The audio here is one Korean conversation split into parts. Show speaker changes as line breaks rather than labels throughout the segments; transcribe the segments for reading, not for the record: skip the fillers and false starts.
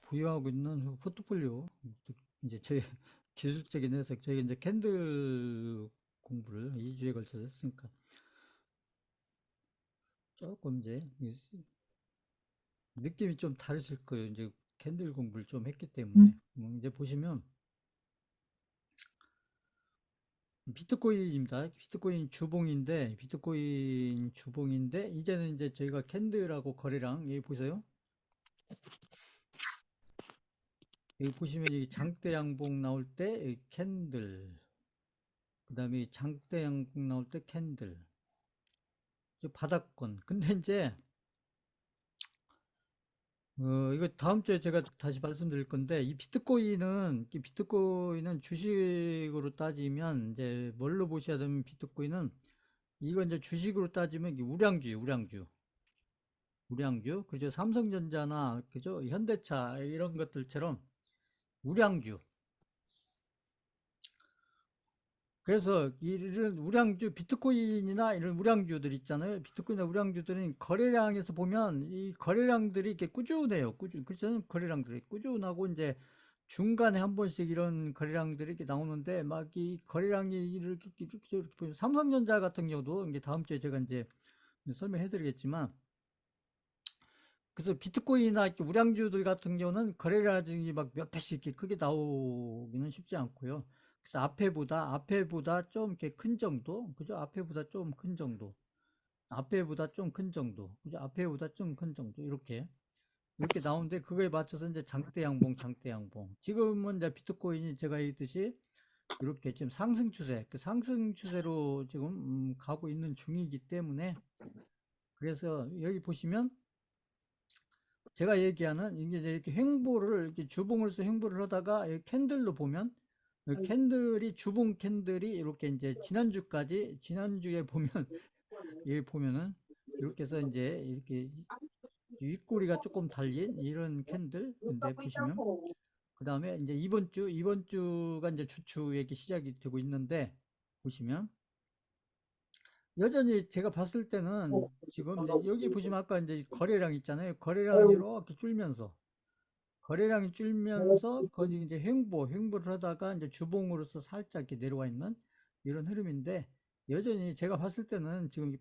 보유하고 있는 포트폴리오, 이제 제 기술적인 해석, 저희가 이제 캔들 공부를 2주에 걸쳐서 했으니까 조금 이제 느낌이 좀 다르실 거예요. 이제 캔들 공부를 좀 했기 때문에. 이제 보시면 비트코인입니다. 비트코인 주봉인데 이제는 이제 저희가 캔들하고 거래량 여기 보세요. 여기 보시면 이 장대 양봉 나올 때 캔들, 그다음에 장대 양봉 나올 때 캔들, 바닥권. 근데 이제 이거 다음 주에 제가 다시 말씀드릴 건데, 이 비트코인은 주식으로 따지면, 이제 뭘로 보셔야 되면 비트코인은, 이거 이제 주식으로 따지면 이게 우량주. 그죠? 삼성전자나, 그죠? 현대차, 이런 것들처럼 우량주. 그래서 이런 비트코인이나 이런 우량주들 있잖아요. 비트코인이나 우량주들은 거래량에서 보면 이 거래량들이 이렇게 꾸준해요. 그렇죠? 거래량들이 꾸준하고 이제 중간에 한 번씩 이런 거래량들이 이렇게 나오는데 막 이 거래량이 이렇게 보면 삼성전자 같은 경우도 이제 다음 주에 제가 이제 설명해 드리겠지만, 그래서 비트코인이나 이렇게 우량주들 같은 경우는 거래량이 막 몇 배씩 이렇게 크게 나오기는 쉽지 않고요. 그래서 앞에보다 좀 이렇게 큰 정도, 그죠? 앞에보다 좀 큰 정도, 그죠? 앞에보다 좀 큰 정도, 이렇게 나오는데, 그거에 맞춰서 이제 장대 양봉. 지금은 이제 비트코인이 제가 얘기했듯이 이렇게 지금 상승 추세로 지금 가고 있는 중이기 때문에, 그래서 여기 보시면 제가 얘기하는 이게 이제 이렇게 이렇게 주봉으로서 횡보를 하다가 이 캔들로 보면, 주봉 캔들이 이렇게 이제 지난주에 보면, 여기 보면은 이렇게 해서 이제 이렇게 윗꼬리가 조금 달린 이런 캔들. 근데 보시면 그 다음에 이제 이번 주가 이제 주추 얘기 시작이 되고 있는데, 보시면 여전히 제가 봤을 때는 지금 이제 여기 보시면 아까 이제 거래량 있잖아요. 거래량이 줄면서 거기 이제 횡보를 하다가 이제 주봉으로서 살짝 이렇게 내려와 있는 이런 흐름인데, 여전히 제가 봤을 때는 지금 이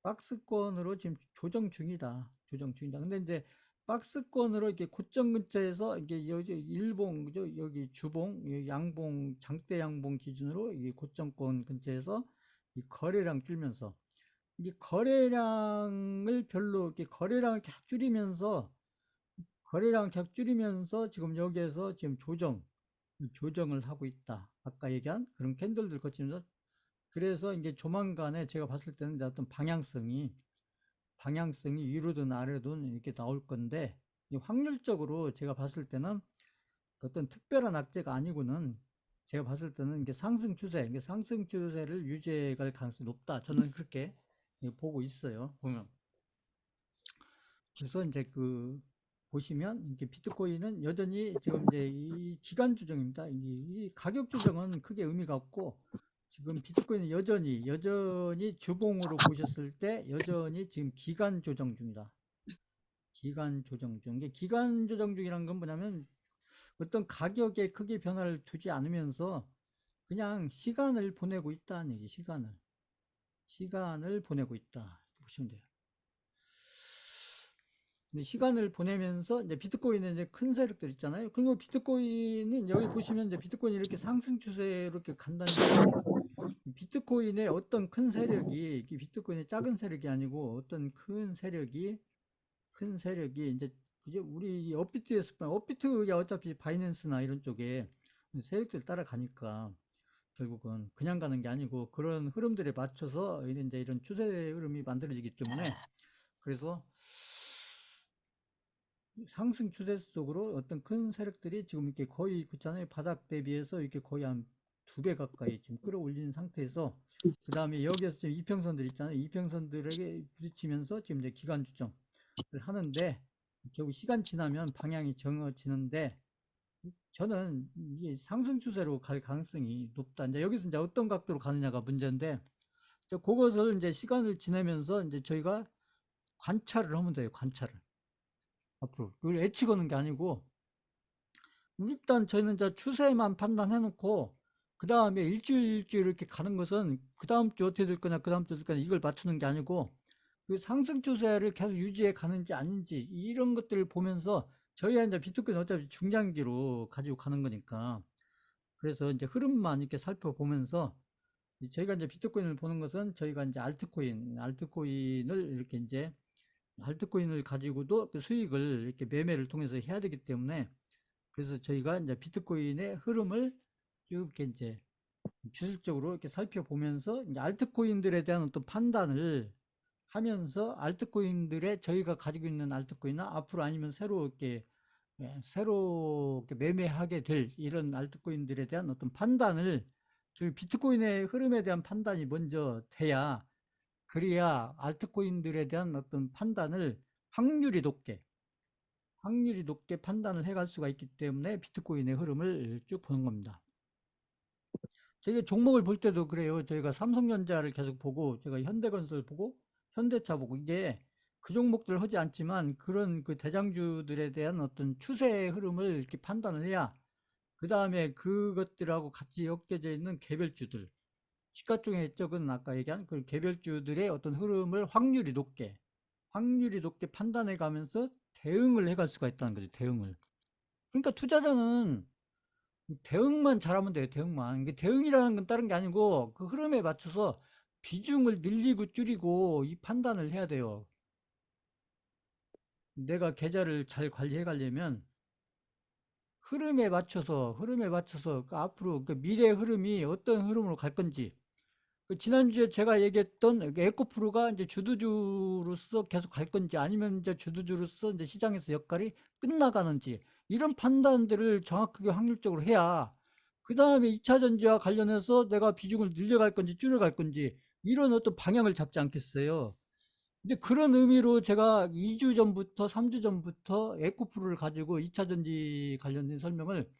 박스권으로 지금 조정 중이다. 근데 이제 박스권으로 이렇게 고점 근처에서 이게 여기 일봉, 그죠? 여기 주봉, 양봉, 장대 양봉 기준으로 이 고점권 근처에서 이 거래량을 계속 지금 여기에서 지금 조정을 하고 있다. 아까 얘기한 그런 캔들들 거치면서, 그래서 이제 조만간에 제가 봤을 때는 이제 어떤 방향성이 위로든 아래든 이렇게 나올 건데, 확률적으로 제가 봤을 때는 어떤 특별한 악재가 아니고는, 제가 봤을 때는 이게 상승 추세를 유지해 갈 가능성이 높다. 저는 그렇게 보고 있어요. 보면. 그래서 이제 보시면 이게 비트코인은 여전히 지금 이제 이 기간 조정입니다. 이 가격 조정은 크게 의미가 없고, 지금 비트코인은 여전히 주봉으로 보셨을 때 여전히 지금 기간 조정 중이다. 기간 조정 중. 이게 기간 조정 중이라는 건 뭐냐면, 어떤 가격에 크게 변화를 두지 않으면서 그냥 시간을 보내고 있다는 얘기. 시간을 보내고 있다 보시면 돼요. 근데 시간을 보내면서 이제 비트코인은 이제 큰 세력들 있잖아요. 그리고 비트코인은 여기 보시면 이제 비트코인이 이렇게 상승 추세로 이렇게 간다는 얘기는, 비트코인의 어떤 큰 세력이 비트코인의 작은 세력이 아니고, 어떤 큰 세력이 이제, 그죠? 우리 업비트가 어차피 바이낸스나 이런 쪽에 세력들 따라가니까, 결국은 그냥 가는 게 아니고 그런 흐름들에 맞춰서 이제 이런 추세 흐름이 만들어지기 때문에, 그래서 상승 추세 속으로 어떤 큰 세력들이 지금 이렇게 거의 그렇잖아요. 바닥 대비해서 이렇게 거의 한 2배 가까이 지금 끌어올린 상태에서, 그 다음에 여기에서 지금 이평선들 있잖아요. 이평선들에게 부딪히면서 지금 이제 기간 조정을 하는데, 결국 시간 지나면 방향이 정해지는데, 저는 이게 상승 추세로 갈 가능성이 높다. 이제 여기서 이제 어떤 각도로 가느냐가 문제인데, 그것을 이제 시간을 지내면서 이제 저희가 관찰을 하면 돼요. 앞으로. 그걸 예측 하는 게 아니고, 일단 저희는 이제 추세만 판단해 놓고, 그 다음에 일주일 이렇게 가는 것은 그 다음 주 어떻게 될 거냐, 그 다음 주 어떻게 될 거냐, 이걸 맞추는 게 아니고, 그 상승 추세를 계속 유지해 가는지 아닌지, 이런 것들을 보면서, 저희가 이제 비트코인 어차피 중장기로 가지고 가는 거니까, 그래서 이제 흐름만 이렇게 살펴보면서, 저희가 이제 비트코인을 보는 것은 저희가 이제 알트코인을 이렇게 이제, 알트코인을 가지고도 그 수익을 이렇게 매매를 통해서 해야 되기 때문에, 그래서 저희가 이제 비트코인의 흐름을 쭉 이렇게 이제 기술적으로 이렇게 살펴보면서 이제 알트코인들에 대한 어떤 판단을 하면서, 알트코인들의 저희가 가지고 있는 알트코인이나 앞으로 아니면 새로 이렇게 새로 이렇게 매매하게 될 이런 알트코인들에 대한 어떤 판단을, 저희 비트코인의 흐름에 대한 판단이 먼저 돼야, 그래야 알트코인들에 대한 어떤 판단을 확률이 높게 확률이 높게 판단을 해갈 수가 있기 때문에 비트코인의 흐름을 쭉 보는 겁니다. 저희가 종목을 볼 때도 그래요. 저희가 삼성전자를 계속 보고, 제가 현대건설 보고, 현대차 보고, 이게 그 종목들 하지 않지만 그런 그 대장주들에 대한 어떤 추세의 흐름을 이렇게 판단을 해야, 그 다음에 그것들하고 같이 엮여져 있는 개별주들, 시가총액적은 아까 얘기한 그 개별주들의 어떤 흐름을 확률이 높게 판단해 가면서 대응을 해갈 수가 있다는 거죠. 대응을. 그러니까 투자자는 대응만 잘하면 돼요. 대응만. 이게 대응이라는 건 다른 게 아니고 그 흐름에 맞춰서 비중을 늘리고 줄이고 이 판단을 해야 돼요. 내가 계좌를 잘 관리해 가려면 흐름에 맞춰서 그 앞으로 그 미래 흐름이 어떤 흐름으로 갈 건지, 그 지난주에 제가 얘기했던 그 에코프로가 이제 주도주로서 계속 갈 건지, 아니면 이제 주도주로서 이제 시장에서 역할이 끝나가는지, 이런 판단들을 정확하게 확률적으로 해야 그 다음에 2차 전지와 관련해서 내가 비중을 늘려갈 건지 줄여갈 건지 이런 어떤 방향을 잡지 않겠어요. 근데 그런 의미로 제가 2주 전부터 3주 전부터 에코프로를 가지고 2차 전지 관련된 설명을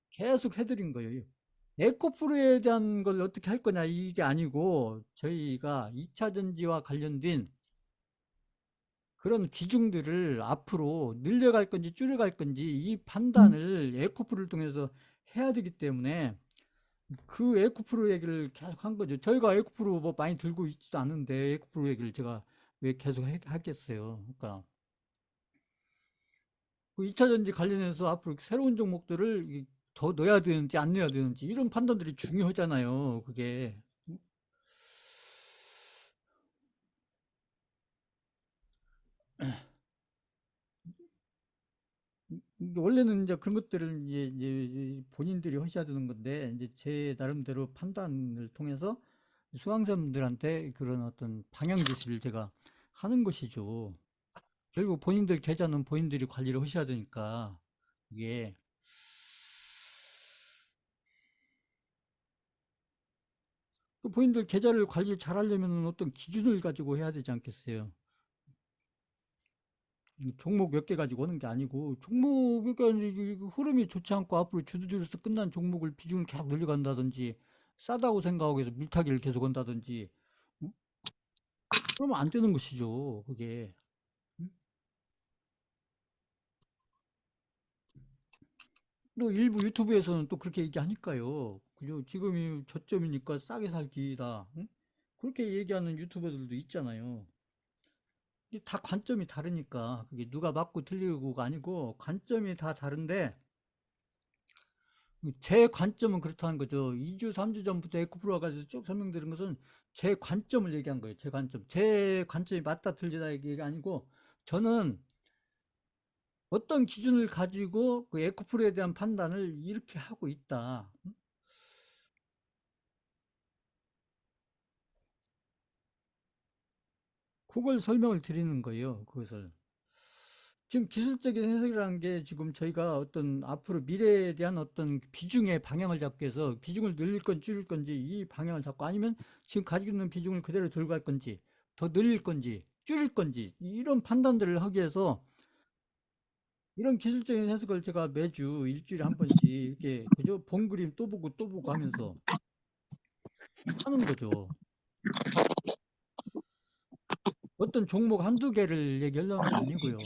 계속 해드린 거예요. 에코프로에 대한 걸 어떻게 할 거냐 이게 아니고, 저희가 2차 전지와 관련된 그런 비중들을 앞으로 늘려갈 건지 줄여갈 건지 이 판단을 에코프로를 통해서 해야 되기 때문에 그 에코프로 얘기를 계속 한 거죠. 저희가 에코프로 뭐 많이 들고 있지도 않은데 에코프로 얘기를 제가 왜 계속 하겠어요. 그러니까 그 2차 전지 관련해서 앞으로 새로운 종목들을 더 넣어야 되는지 안 넣어야 되는지 이런 판단들이 중요하잖아요. 그게. 원래는 이제 그런 것들을 이제 본인들이 하셔야 되는 건데, 이제 제 나름대로 판단을 통해서 수강생들한테 그런 어떤 방향 제시를 제가 하는 것이죠. 결국 본인들 계좌는 본인들이 관리를 하셔야 되니까, 이게 그 본인들 계좌를 관리 잘 하려면 어떤 기준을 가지고 해야 되지 않겠어요? 종목 몇 개 가지고 오는 게 아니고, 종목 몇 개, 흐름이 좋지 않고 앞으로 주도주로서 끝난 종목을 비중을 계속 늘려간다든지, 싸다고 생각하고 해서 물타기를 계속 한다든지, 음? 그러면 안 되는 것이죠, 그게. 음? 또 일부 유튜브에서는 또 그렇게 얘기하니까요. 그죠? 지금이 저점이니까 싸게 살 기회다. 응? 그렇게 얘기하는 유튜버들도 있잖아요. 이게 다 관점이 다르니까, 그게 누가 맞고 틀리고가 아니고, 관점이 다 다른데, 제 관점은 그렇다는 거죠. 2주, 3주 전부터 에코프로가 가지고 쭉 설명드린 것은 제 관점을 얘기한 거예요. 제 관점. 제 관점이 맞다 틀리다 얘기가 아니고, 저는 어떤 기준을 가지고 그 에코프로에 대한 판단을 이렇게 하고 있다. 그걸 설명을 드리는 거예요. 그것을. 지금 기술적인 해석이라는 게 지금 저희가 어떤 앞으로 미래에 대한 어떤 비중의 방향을 잡기 위해서 비중을 늘릴 건지 줄일 건지 이 방향을 잡고, 아니면 지금 가지고 있는 비중을 그대로 들고 갈 건지 더 늘릴 건지 줄일 건지 이런 판단들을 하기 위해서 이런 기술적인 해석을 제가 매주 일주일에 한 번씩 이렇게 그죠? 본 그림 또 보고 하면서 하는 거죠. 어떤 종목 한두 개를 얘기하려는 게 아니고요.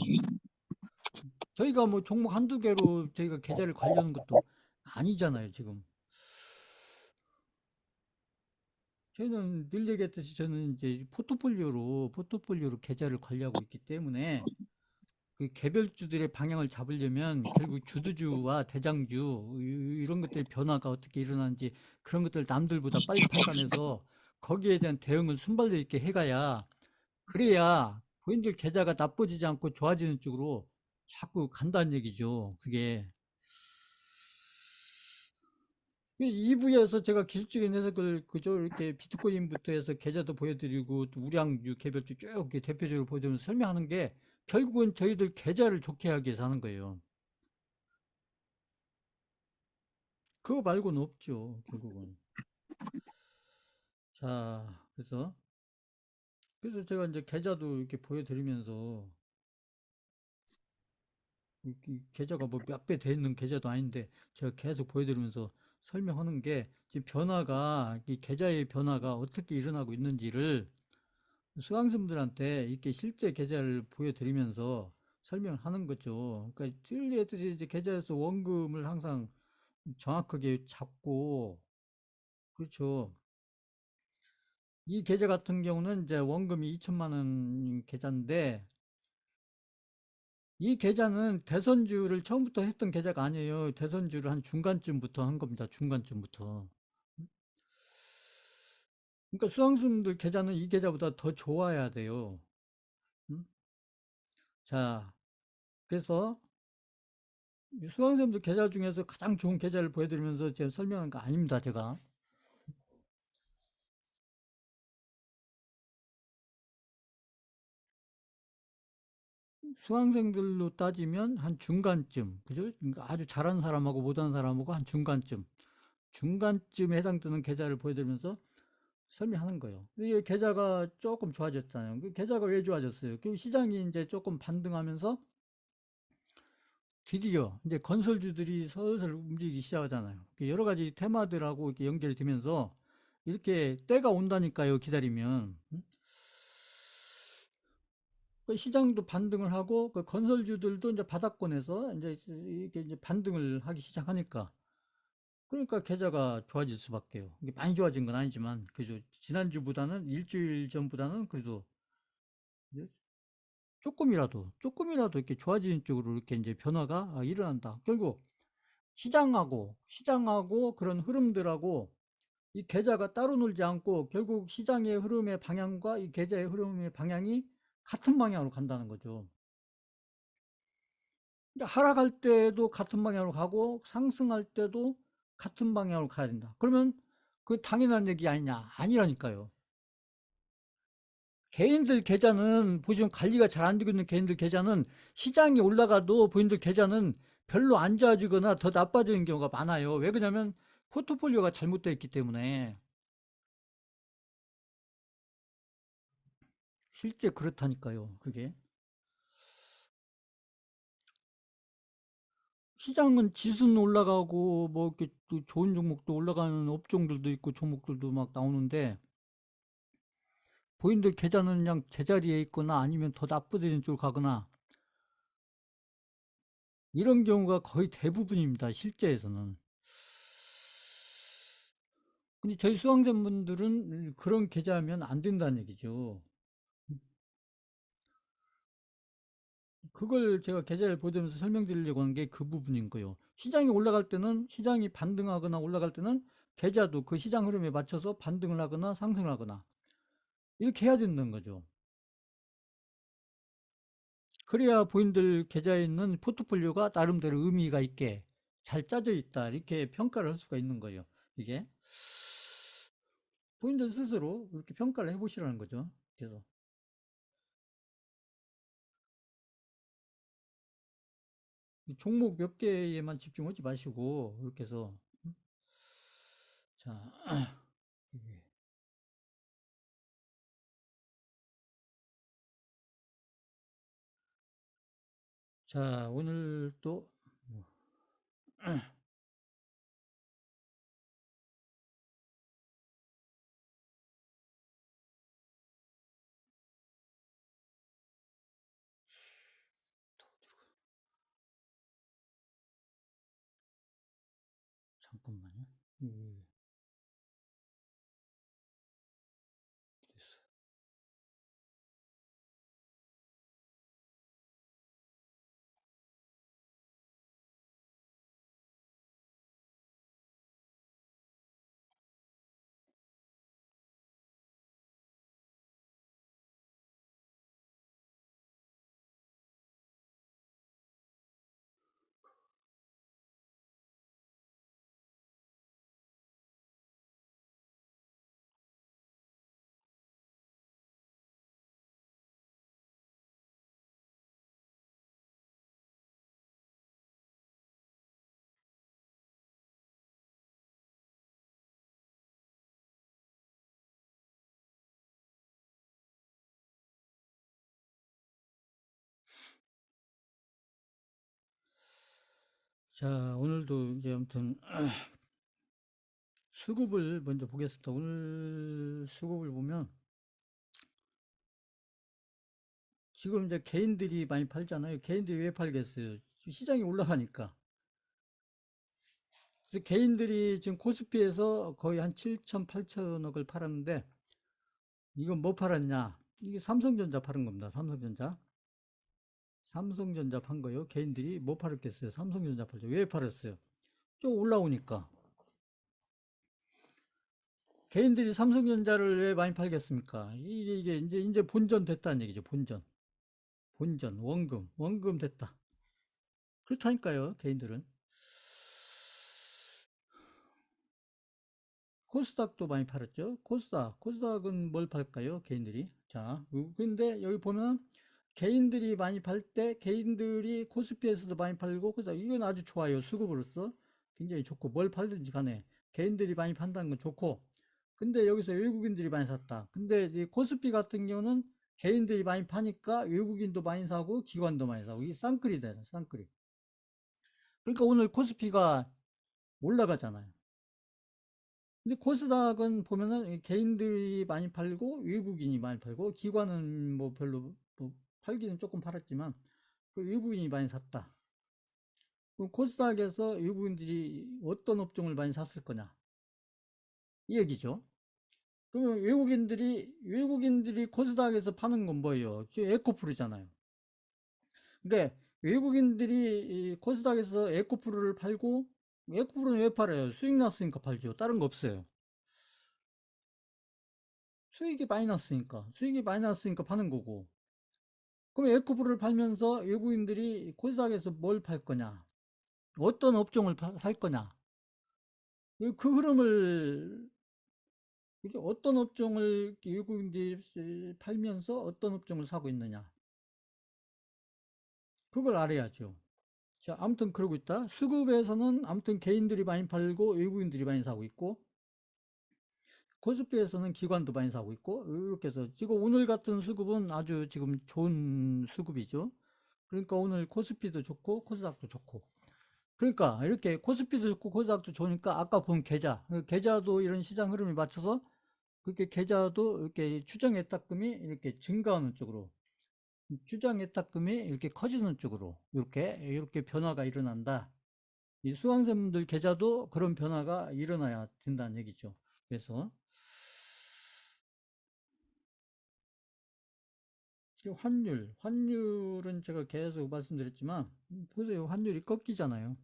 저희가 뭐 종목 한두 개로 저희가 계좌를 관리하는 것도 아니잖아요, 지금. 저희는 늘 얘기했듯이 저는 이제 포트폴리오로 계좌를 관리하고 있기 때문에 그 개별주들의 방향을 잡으려면 결국 주도주와 대장주 이런 것들의 변화가 어떻게 일어나는지 그런 것들 남들보다 빨리 판단해서 거기에 대한 대응을 순발력 있게 해가야 그래야 본인들 계좌가 나빠지지 않고 좋아지는 쪽으로 자꾸 간다는 얘기죠. 그게 2부에서 제가 기술적인 해석을 그저 이렇게 비트코인부터 해서 계좌도 보여드리고 또 우량주 개별주 쭉 이렇게 대표적으로 보여드리면서 설명하는 게 결국은 저희들 계좌를 좋게 하기 위해서 하는 거예요. 그거 말고는 없죠, 결국은. 자, 그래서 제가 이제 계좌도 이렇게 보여드리면서 이 계좌가 뭐 몇 배 돼 있는 계좌도 아닌데 제가 계속 보여드리면서 설명하는 게 지금 변화가 이 계좌의 변화가 어떻게 일어나고 있는지를 수강생분들한테 이렇게 실제 계좌를 보여드리면서 설명을 하는 거죠. 그러니까 틀리듯이 이제 계좌에서 원금을 항상 정확하게 잡고 그렇죠. 이 계좌 같은 경우는 이제 원금이 2천만 원 계좌인데 이 계좌는 대선주를 처음부터 했던 계좌가 아니에요. 대선주를 한 중간쯤부터 한 겁니다. 중간쯤부터. 그러니까 수강생들 계좌는 이 계좌보다 더 좋아야 돼요. 음? 자, 그래서 수강생들 계좌 중에서 가장 좋은 계좌를 보여드리면서 지금 설명한 거 아닙니다. 제가. 수강생들로 따지면 한 중간쯤, 그죠? 그러니까 아주 잘하는 사람하고 못하는 사람하고 한 중간쯤, 중간쯤에 해당되는 계좌를 보여드리면서 설명하는 거예요. 이 계좌가 조금 좋아졌잖아요. 그 계좌가 왜 좋아졌어요? 그 시장이 이제 조금 반등하면서 드디어 이제 건설주들이 슬슬 움직이기 시작하잖아요. 여러 가지 테마들하고 이렇게 연결이 되면서 이렇게 때가 온다니까요. 기다리면. 그 시장도 반등을 하고 그 건설주들도 이제 바닥권에서 이제 이렇게 이제 반등을 하기 시작하니까 그러니까 계좌가 좋아질 수밖에요. 이게 많이 좋아진 건 아니지만 그죠. 지난주보다는 일주일 전보다는 그래도 조금이라도 이렇게 좋아지는 쪽으로 이렇게 이제 변화가 일어난다. 결국 시장하고 그런 흐름들하고 이 계좌가 따로 놀지 않고 결국 시장의 흐름의 방향과 이 계좌의 흐름의 방향이 같은 방향으로 간다는 거죠. 그러니까 하락할 때도 같은 방향으로 가고 상승할 때도 같은 방향으로 가야 된다. 그러면 그 당연한 얘기 아니냐? 아니라니까요. 개인들 계좌는 보시면 관리가 잘 안 되고 있는 개인들 계좌는 시장이 올라가도 본인들 계좌는 별로 안 좋아지거나 더 나빠지는 경우가 많아요. 왜 그러냐면 포트폴리오가 잘못되어 있기 때문에 실제 그렇다니까요. 그게 시장은 지수는 올라가고 뭐 이렇게 또 좋은 종목도 올라가는 업종들도 있고 종목들도 막 나오는데 본인들 계좌는 그냥 제자리에 있거나 아니면 더 나빠지는 쪽으로 가거나 이런 경우가 거의 대부분입니다. 실제에서는. 근데 저희 수강생분들은 그런 계좌하면 안 된다는 얘기죠. 그걸 제가 계좌를 보여드리면서 설명드리려고 하는 게 그 부분인 거예요. 시장이 올라갈 때는 시장이 반등하거나 올라갈 때는 계좌도 그 시장 흐름에 맞춰서 반등을 하거나 상승을 하거나 이렇게 해야 된다는 거죠. 그래야 본인들 계좌에 있는 포트폴리오가 나름대로 의미가 있게 잘 짜져 있다. 이렇게 평가를 할 수가 있는 거예요. 이게 본인들 스스로 이렇게 평가를 해보시라는 거죠. 그래서 종목 몇 개에만 집중하지 마시고 이렇게 해서 자, 자 오늘 또 잠깐만요. 됐어. 자, 오늘도 이제 아무튼 수급을 먼저 보겠습니다. 오늘 수급을 보면 지금 이제 개인들이 많이 팔잖아요. 개인들이 왜 팔겠어요? 시장이 올라가니까. 그래서 개인들이 지금 코스피에서 거의 한 7천, 8천억을 팔았는데 이건 뭐 팔았냐? 이게 삼성전자 팔은 겁니다. 삼성전자. 삼성전자 판 거요. 개인들이 뭐 팔았겠어요? 삼성전자 팔죠. 왜 팔았어요? 좀 올라오니까. 개인들이 삼성전자를 왜 많이 팔겠습니까? 이게 이제 본전 됐다는 얘기죠. 본전. 본전, 원금 됐다. 그렇다니까요, 개인들은. 코스닥도 많이 팔았죠. 코스닥은 뭘 팔까요? 개인들이. 자, 근데 여기 보면 개인들이 많이 팔 때 개인들이 코스피에서도 많이 팔고 코스닥 이건 아주 좋아요. 수급으로서 굉장히 좋고 뭘 팔든지 간에 개인들이 많이 판다는 건 좋고 근데 여기서 외국인들이 많이 샀다. 근데 이 코스피 같은 경우는 개인들이 많이 파니까 외국인도 많이 사고 기관도 많이 사고 이게 쌍끌이 되는 쌍끌이. 그러니까 오늘 코스피가 올라가잖아요. 근데 코스닥은 보면은 개인들이 많이 팔고 외국인이 많이 팔고 기관은 뭐 별로 뭐 팔기는 조금 팔았지만 그 외국인이 많이 샀다. 그럼 코스닥에서 외국인들이 어떤 업종을 많이 샀을 거냐 이 얘기죠. 그러면 외국인들이 코스닥에서 파는 건 뭐예요? 에코프루잖아요. 근데 외국인들이 코스닥에서 에코프루를 팔고 에코프루는 왜 팔아요? 수익 났으니까 팔죠. 다른 거 없어요. 수익이 많이 났으니까 파는 거고. 그럼 에코프루를 팔면서 외국인들이 코스닥에서 뭘 팔 거냐? 어떤 업종을 살 거냐? 그 흐름을 어떤 업종을 외국인들이 팔면서 어떤 업종을 사고 있느냐? 그걸 알아야죠. 자, 아무튼 그러고 있다. 수급에서는 아무튼 개인들이 많이 팔고 외국인들이 많이 사고 있고 코스피에서는 기관도 많이 사고 있고 이렇게 해서 지금 오늘 같은 수급은 아주 지금 좋은 수급이죠. 그러니까 오늘 코스피도 좋고 코스닥도 좋고 그러니까 이렇게 코스피도 좋고 코스닥도 좋으니까 아까 본 계좌도 이런 시장 흐름에 맞춰서 그렇게 계좌도 이렇게 추정의 따금이 이렇게 증가하는 쪽으로 추정의 따금이 이렇게 커지는 쪽으로 이렇게 변화가 일어난다. 이 수강생분들 계좌도 그런 변화가 일어나야 된다는 얘기죠. 그래서 환율은 제가 계속 말씀드렸지만 보세요. 환율이 꺾이잖아요.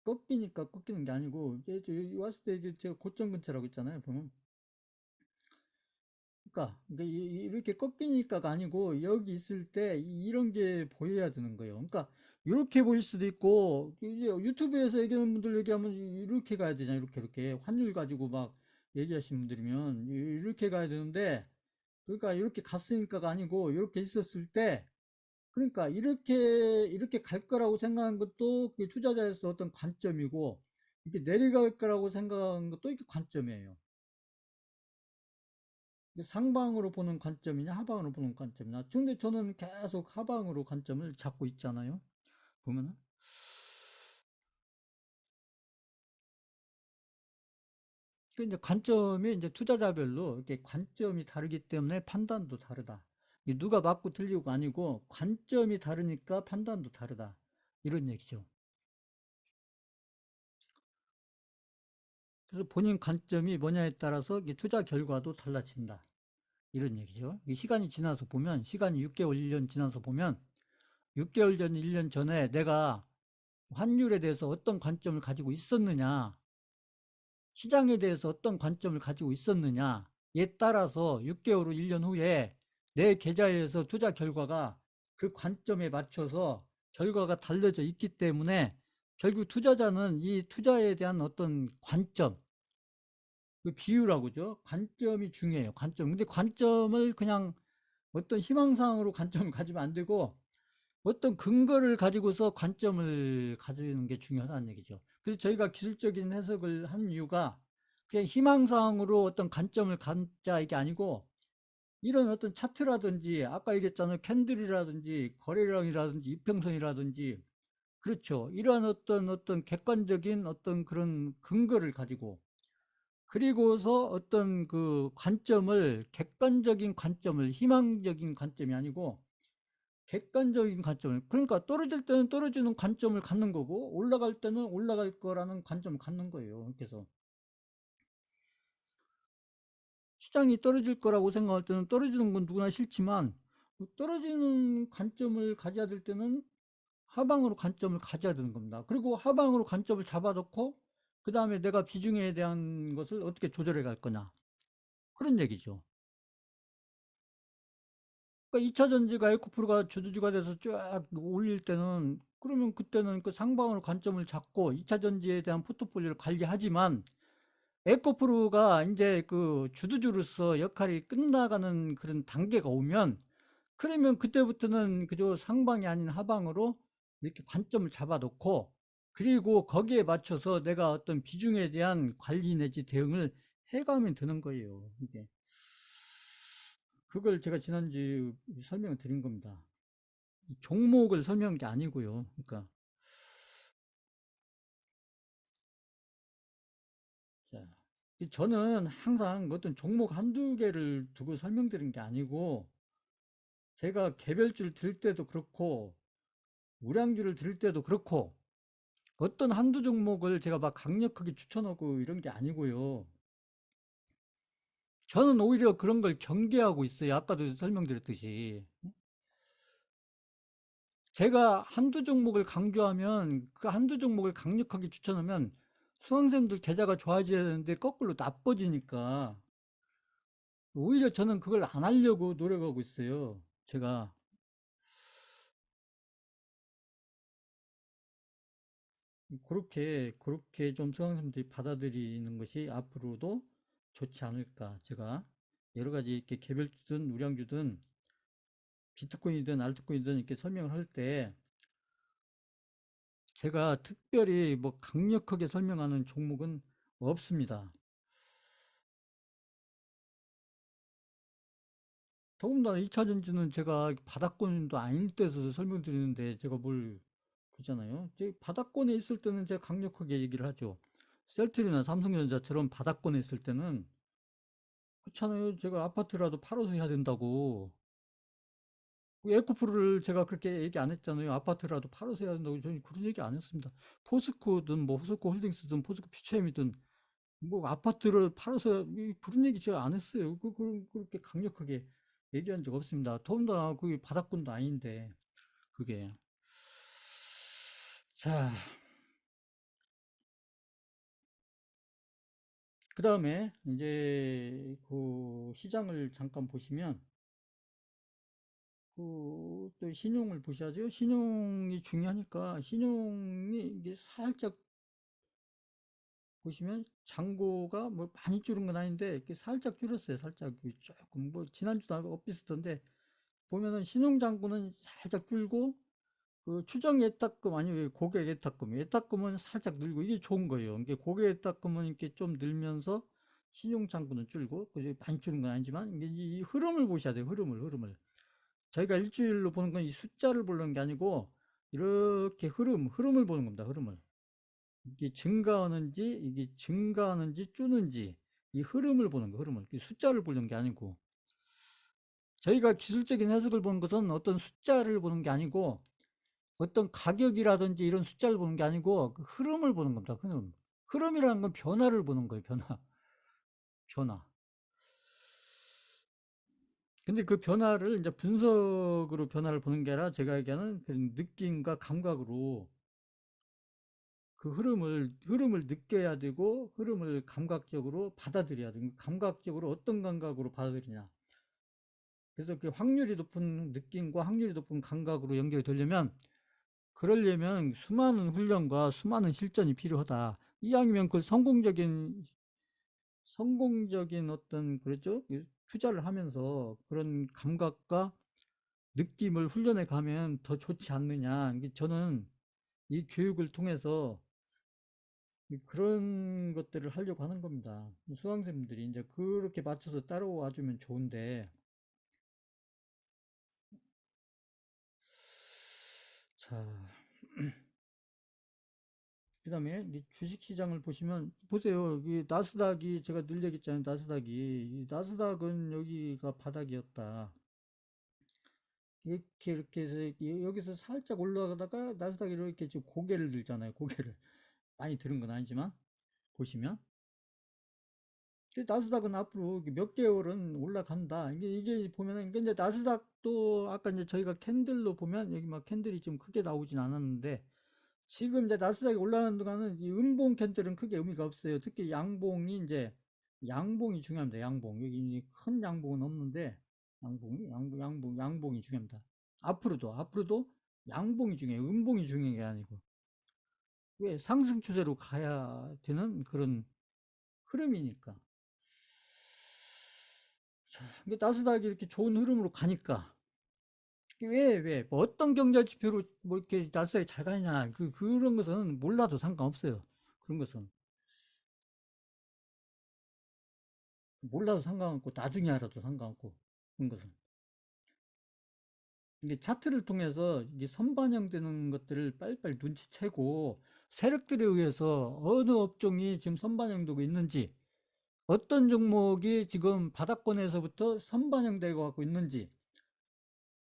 꺾이니까 꺾이는 게 아니고 여기 왔을 때 제가 고점 근처라고 했잖아요. 보면 그러니까 이렇게 꺾이니까가 아니고 여기 있을 때 이런 게 보여야 되는 거예요. 그러니까 이렇게 보일 수도 있고 이제 유튜브에서 얘기하는 분들 얘기하면 이렇게 가야 되잖아요. 이렇게 환율 가지고 막 얘기하시는 분들이면 이렇게 가야 되는데 그러니까 이렇게 갔으니까가 아니고 이렇게 있었을 때 그러니까 이렇게 갈 거라고 생각한 것도 그 투자자에서 어떤 관점이고 이렇게 내려갈 거라고 생각한 것도 이게 관점이에요. 상방으로 보는 관점이냐 하방으로 보는 관점이냐 근데 저는 계속 하방으로 관점을 잡고 있잖아요. 보면은 그 이제 관점이 이제 투자자별로 이렇게 관점이 다르기 때문에 판단도 다르다. 누가 맞고 틀리고가 아니고 관점이 다르니까 판단도 다르다. 이런 얘기죠. 그래서 본인 관점이 뭐냐에 따라서 이 투자 결과도 달라진다. 이런 얘기죠. 이 시간이 지나서 보면, 시간이 6개월, 1년 지나서 보면, 6개월 전, 1년 전에 내가 환율에 대해서 어떤 관점을 가지고 있었느냐, 시장에 대해서 어떤 관점을 가지고 있었느냐에 따라서 6개월 후, 1년 후에 내 계좌에서 투자 결과가 그 관점에 맞춰서 결과가 달라져 있기 때문에 결국 투자자는 이 투자에 대한 어떤 관점, 그 비유라고 죠. 관점이 중요해요. 관점. 근데 관점을 그냥 어떤 희망사항으로 관점을 가지면 안 되고 어떤 근거를 가지고서 관점을 가지는 게 중요하다는 얘기죠. 그래서 저희가 기술적인 해석을 한 이유가 그냥 희망사항으로 어떤 관점을 갖자 이게 아니고 이런 어떤 차트라든지 아까 얘기했잖아요. 캔들이라든지 거래량이라든지 이평선이라든지 그렇죠. 이러한 어떤 객관적인 어떤 그런 근거를 가지고 그리고서 어떤 그 관점을 객관적인 관점을 희망적인 관점이 아니고 객관적인 관점을 그러니까 떨어질 때는 떨어지는 관점을 갖는 거고 올라갈 때는 올라갈 거라는 관점을 갖는 거예요. 그래서 시장이 떨어질 거라고 생각할 때는 떨어지는 건 누구나 싫지만 떨어지는 관점을 가져야 될 때는 하방으로 관점을 가져야 되는 겁니다. 그리고 하방으로 관점을 잡아놓고 그 다음에 내가 비중에 대한 것을 어떻게 조절해 갈 거냐 그런 얘기죠. 그러니까 2차 전지가 에코프로가 주도주가 돼서 쫙 올릴 때는 그러면 그때는 그 상방으로 관점을 잡고 2차 전지에 대한 포트폴리오를 관리하지만 에코프로가 이제 그 주도주로서 역할이 끝나가는 그런 단계가 오면 그러면 그때부터는 그저 상방이 아닌 하방으로 이렇게 관점을 잡아놓고 그리고 거기에 맞춰서 내가 어떤 비중에 대한 관리 내지 대응을 해가면 되는 거예요. 이게 그걸 제가 지난주 설명을 드린 겁니다. 종목을 설명한 게 아니고요. 그러니까 자, 저는 항상 어떤 종목 한두 개를 두고 설명드린 게 아니고 제가 개별주를 들 때도 그렇고 우량주를 들 때도 그렇고 어떤 한두 종목을 제가 막 강력하게 추천하고 이런 게 아니고요. 저는 오히려 그런 걸 경계하고 있어요. 아까도 설명드렸듯이. 제가 한두 종목을 강조하면 그 한두 종목을 강력하게 추천하면 수강생들 계좌가 좋아져야 되는데 거꾸로 나빠지니까 오히려 저는 그걸 안 하려고 노력하고 있어요. 제가 그렇게 좀 수강생들이 받아들이는 것이 앞으로도 좋지 않을까. 제가 여러 가지 이렇게 개별주든 우량주든 비트코인이든 알트코인이든 이렇게 설명을 할 때 제가 특별히 뭐 강력하게 설명하는 종목은 없습니다. 더군다나 2차 전지는 제가 바닥권도 아닐 때서 설명드리는데 제가 뭘 그잖아요. 바닥권에 있을 때는 제가 강력하게 얘기를 하죠. 셀트리나 삼성전자처럼 바닥권에 있을 때는 그렇잖아요. 제가 아파트라도 팔아서 해야 된다고. 에코프로를 제가 그렇게 얘기 안 했잖아요. 아파트라도 팔아서 해야 된다고 저는 그런 얘기 안 했습니다. 포스코든 뭐 포스코 홀딩스든 포스코 퓨처엠이든 뭐 아파트를 팔아서 그런 얘기 제가 안 했어요. 그렇게 강력하게 얘기한 적 없습니다. 더군다나 그게 바닥권도 아닌데 그게 자, 그 다음에 이제 그 시장을 잠깐 보시면 그 또 신용을 보셔야죠. 신용이 중요하니까 신용이 이게 살짝 보시면 잔고가 뭐 많이 줄은 건 아닌데 이렇게 살짝 줄었어요. 살짝 조금 뭐 지난주도 엇비슷한데 보면은 신용잔고는 살짝 줄고 그 추정 예탁금 아니 고객 예탁금은 살짝 늘고 이게 좋은 거예요. 이게 고객 예탁금은 이렇게 좀 늘면서 신용잔고는 줄고 그 많이 줄은 건 아니지만 이게 이 흐름을 보셔야 돼요. 흐름을 저희가 일주일로 보는 건 이 숫자를 보는 게 아니고 이렇게 흐름을 보는 겁니다. 흐름을 이게 증가하는지 줄는지 이 흐름을 보는 거 흐름을 숫자를 보는 게 아니고 저희가 기술적인 해석을 보는 것은 어떤 숫자를 보는 게 아니고 어떤 가격이라든지 이런 숫자를 보는 게 아니고 그 흐름을 보는 겁니다. 흐름이라는 건 변화를 보는 거예요. 변화. 근데 그 변화를 이제 분석으로 변화를 보는 게 아니라 제가 얘기하는 그 느낌과 감각으로 그 흐름을 느껴야 되고 흐름을 감각적으로 받아들여야 되고 감각적으로 어떤 감각으로 받아들이냐. 그래서 그 확률이 높은 느낌과 확률이 높은 감각으로 연결이 되려면 그러려면 수많은 훈련과 수많은 실전이 필요하다. 이왕이면 그 성공적인 어떤 그랬죠? 투자를 하면서 그런 감각과 느낌을 훈련해 가면 더 좋지 않느냐. 저는 이 교육을 통해서 그런 것들을 하려고 하는 겁니다. 수강생들이 이제 그렇게 맞춰서 따라와 주면 좋은데, 자, 그 다음에 주식시장을 보시면, 보세요. 이 나스닥이, 제가 늘 얘기했잖아요. 이 나스닥은 여기가 바닥이었다. 이렇게 해서, 여기서 살짝 올라가다가 나스닥이 이렇게 지금 고개를 들잖아요. 고개를. 많이 들은 건 아니지만, 보시면. 나스닥은 앞으로 몇 개월은 올라간다. 이게 보면은, 이게 이제 나스닥도 아까 이제 저희가 캔들로 보면 여기 막 캔들이 좀 크게 나오진 않았는데, 지금 이제 나스닥이 올라가는 동안은 이 음봉 캔들은 크게 의미가 없어요. 특히 양봉이 중요합니다. 양봉. 여기 큰 양봉은 없는데, 양봉이 중요합니다. 앞으로도 양봉이 중요해요. 음봉이 중요한 게 아니고. 왜? 상승 추세로 가야 되는 그런 흐름이니까. 자, 이게 나스닥이 이렇게 좋은 흐름으로 가니까 왜 뭐 어떤 경제 지표로 뭐 이렇게 나스닥이 잘 가냐 그런 것은 몰라도 상관없어요. 그런 것은 몰라도 상관없고 나중에 알아도 상관없고 그런 것은 이게 차트를 통해서 이게 선반영되는 것들을 빨리빨리 눈치채고 세력들에 의해서 어느 업종이 지금 선반영되고 있는지 어떤 종목이 지금 바닥권에서부터 선반영되고 갖고 있는지